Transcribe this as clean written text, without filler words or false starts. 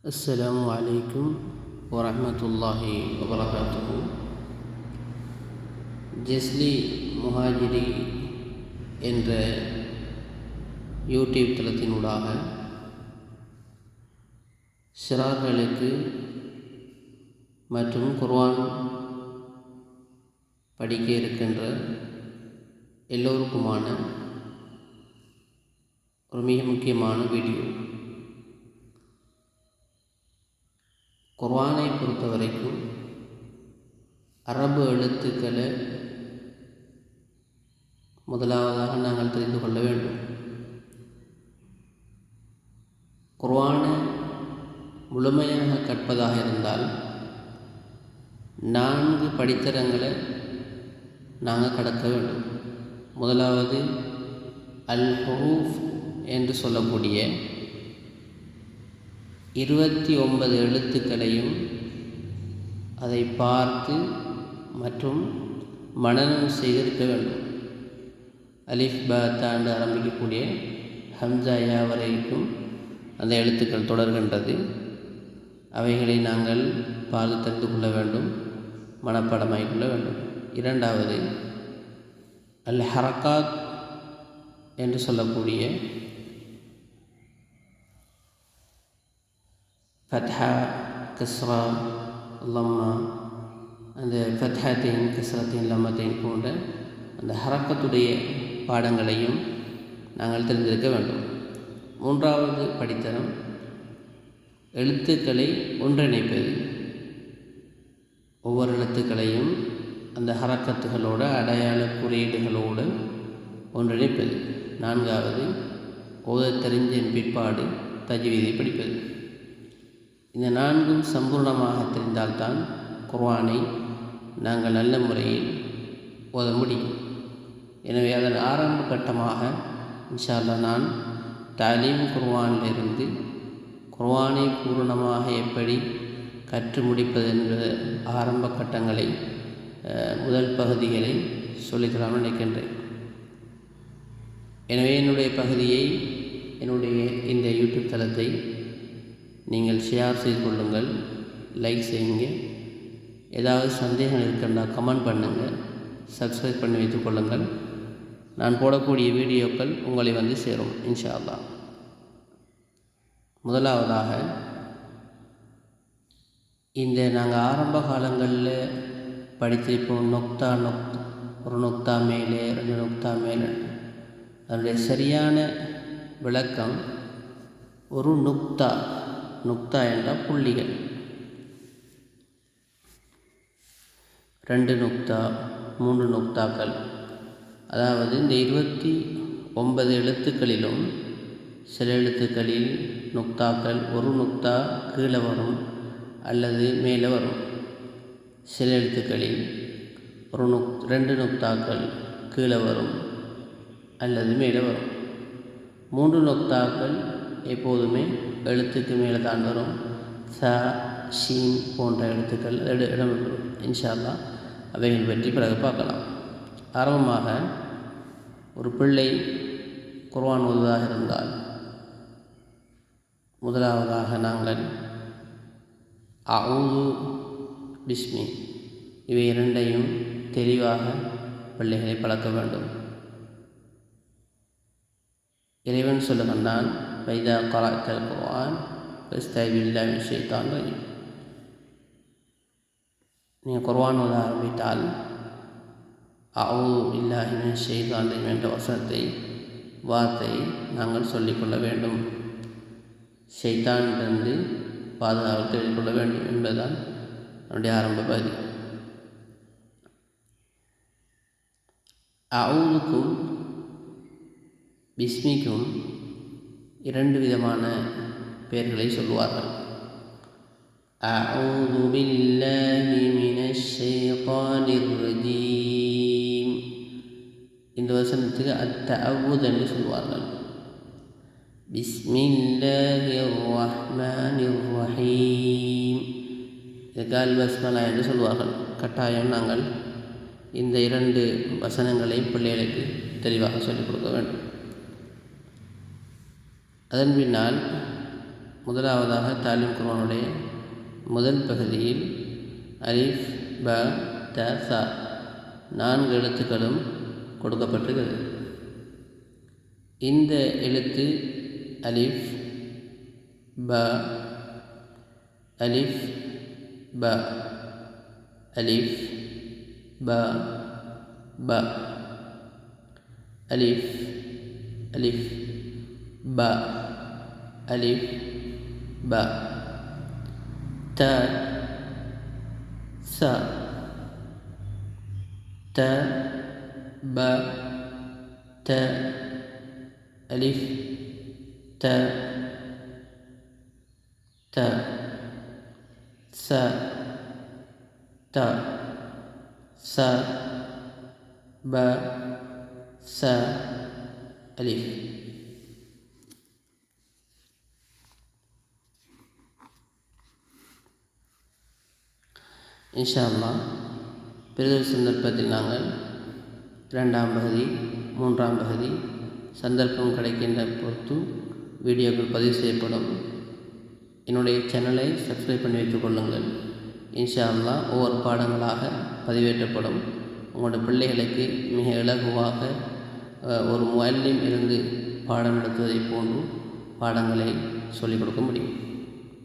அஸ்ஸலாமு அலைக்கும் வரஹ்மத்துல்லாஹி வபரகாத்துஹு. ஜஸ்லி முஹாஜிரி என்ற யூடியூப் தளத்தினூடாக சிறார்களுக்கு மற்றும் குர்ஆன் படிக்க இருக்கின்ற எல்லோருக்குமான ஒரு மிக முக்கியமான வீடியோ. குர்ஆனை பொறுத்த வரைக்கும் அரபு எழுத்துக்களை முதலாவதாக நாங்கள் தெரிந்து கொள்ள வேண்டும். குர்ஆனை முழுமையாக கற்பதாக இருந்தால் 4 படித்தரங்களை நாங்கள் கடக்க வேண்டும். முதலாவது அல் ஹுரூஃப் என்று சொல்லக்கூடிய 29 எழுத்துக்களையும் அதை பார்த்து மற்றும் மனனம் செய்திருக்க வேண்டும். அலிஃப் பா தா என்று ஆரம்பிக்கக்கூடிய ஹம்சா யா வரைக்கும் அந்த எழுத்துக்கள் தொடர்கின்றது. அவைகளை நாங்கள் பார்த்து தெரிந்து கொள்ள வேண்டும், மனப்பாடமாகிக் கொள்ள வேண்டும். இரண்டாவது அல் ஹரகாத் என்று சொல்லக்கூடிய ஃபத்ஹா, கஸ்ரா, லம்மா, அந்த ஃபத்ஹாத்தைன், கஸ்ரத்தைன், லம்மத்தைன் போன்ற அந்த ஹரக்கத்துடைய பாடங்களையும் நாங்கள் தெரிந்திருக்க வேண்டும். மூன்றாவது படித்தரம் எழுத்துக்களை ஒன்றிணைப்பது. ஒவ்வொரு எழுத்துக்களையும் அந்த ஹரக்கத்துகளோடு அடையாள குறியீடுகளோடு ஒன்றிணைப்பது. நான்காவது ஓதத் தெரிஞ்ச பிற்பாடு தஜ்வீதை படிப்பது. இந்த 4ம் சம்பூர்ணமாக தெரிந்தால்தான் குர்ஆனை நாங்கள் நல்ல முறையில் ஓத முடியும். எனவே அதன் ஆரம்ப கட்டமாக இன்ஷா அல்லாஹ் நான் தாலீம் குர்ஆனிலிருந்து குர்ஆனை பூரணமாக எப்படி கற்று முடிப்பது என்ற ஆரம்ப கட்டங்களை முதல் பகுதிகளை சொல்லித்தராமல் நினைக்கின்றேன். எனவே என்னுடைய பகுதியை, என்னுடைய இந்த யூடியூப் தளத்தை நீங்கள் ஷேர் செய்து கொள்ளுங்கள், லைக் செய்யுங்க. ஏதாவது சந்தேகம் இருக்குன்னா கமெண்ட் பண்ணுங்கள், சப்ஸ்கிரைப் பண்ணி வைத்துக் கொள்ளுங்கள். நான் போடக்கூடிய வீடியோக்கள் உங்களை வந்து சேரும் இன்ஷா அல்லாஹ். முதலாவதாக இந்த நாங்கள் ஆரம்ப காலங்களில் படித்திருப்போம் ஒரு நொக்தா மேலே 2 நொக்தா மேலே. அதனுடைய சரியான விளக்கம் ஒரு நுக்தா என்ற புள்ளிகள், 2 நுக்தா, 3 நுக்தாக்கள். அதாவது இந்த 29 எழுத்துக்களிலும் சில எழுத்துக்களில் நுக்தாக்கள் ஒரு நுக்தா கீழே வரும் அல்லது மேலே வரும். சில எழுத்துக்களில் 2 நுக்தாக்கள் கீழே வரும் அல்லது மேலே வரும். 3 நுக்தாக்கள் எப்போதுமே எழுத்துக்கு மேலே தான் வரும். ச, ஷீன் போன்ற எழுத்துக்கள் இடம்பெறும். இன்ஷா அல்லாஹ் அவைகள் பற்றி பிறகு பார்க்கலாம். ஆரம்பமாக ஒரு பிள்ளை குர்ஆன் ஓதுவதாக இருந்தால் முதலாவதாக நாங்கள் அஊது பிஸ்மி இவை 2ஐயும் தெளிவாக பிள்ளைகளை பழக்க வேண்டும். இறைவன் சொல்லுகின்றான், வைதா கரஅத்தல் குர்ஆன் ஃபஸ்தஇஸ் பில்லாஹி மினஷ் ஷைத்தானிர் ரஜீம். நீங்கள் குர்ஆன் ஓத ஆரம்பித்தால் அஊது பில்லாஹி மினஷ் ஷைத்தானிர் ரஜீம் என்ற வார்த்தையை நாங்கள் சொல்லிக்கொள்ள வேண்டும். ஷைத்தானிலிருந்து பாதுகாவல் தேடிக்கொள்ள வேண்டும் என்பதுதான் என்னுடைய ஆரம்ப பகுதி. அஊதுக்கும் பிஸ்மிக்கும் 2 விதமான பெயர்களை சொல்லுவார்கள். அஊது பில்லாஹி மினஷ் ஷைத்தானிர் ரஜீம். இந்த வசனத்துக்கு அத்தஅவுத் என்று சொல்வார்கள். பிஸ்மில்லாஹிர் ரஹ்மானிர் ரஹீம் இதுக்கு அல் பஸ்மலா என்று சொல்வார்கள். கட்டாயம் நாங்கள் இந்த 2 வசனங்களை பிள்ளைகளுக்கு தெளிவாக சொல்லிக் கொடுக்க வேண்டும். அதன் பின்னால் முதலாவதாக தாலீம் குர்ஆனுடைய முதல் பகுதியில் அலிஃப் ப த சா 4 எழுத்துக்களும் கொடுக்கப்பட்டிருக்கிறது. இந்த எழுத்து அலிஃப் ப அலிஃப் ப அலிஃப் ப ப அலிஃப் அலிஃப் ப அலிஃப் ப த ச த ப த அலிஃப் த த ச த ச ப ச அலிஃப். இன்ஷா அல்லாஹ் பிறகு சந்தர்ப்பத்தில் நாங்கள் 2ஆம் பகுதி 3ஆம் பகுதி சந்தர்ப்பம் கிடைக்கின்ற பொறுத்து வீடியோக்கள் பதிவு செய்யப்படும். என்னுடைய சேனலை சப்ஸ்கிரைப் பண்ணி வைத்துக் கொள்ளுங்கள். இன்ஷா அல்லாஹ் ஒவ்வொரு பாடங்களாக பதிவேற்றப்படும். உங்களோட பிள்ளைகளுக்கு மிக இலகுவாக ஒரு முஅல்லிம் இருந்து பாடம் நடத்துவதை போன்று பாடங்களை சொல்லிக் கொடுக்க முடியும்.